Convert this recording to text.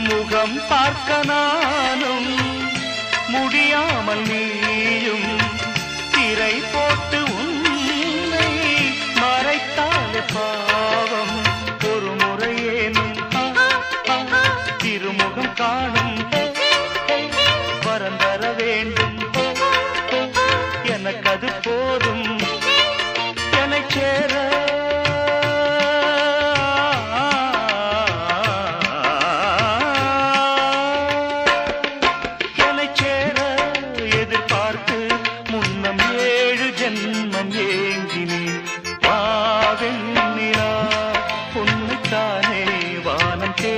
முகம் பார்க்க நானும் முடியாமல் நீயும் திரை போட்டு உன்னை மறைத்தாலே பாவம். ஒரு முறையேனும் திருமுகம் காணும் வரம் தர வேண்டும். எனக்கு அது போதும் என்னை சேர. எதிர்பார்த்து முன்னம் 7 ஜென்மம் ஏங்கினேன். வாவெண்ணிலா உன்னைத்தானே வானம் தே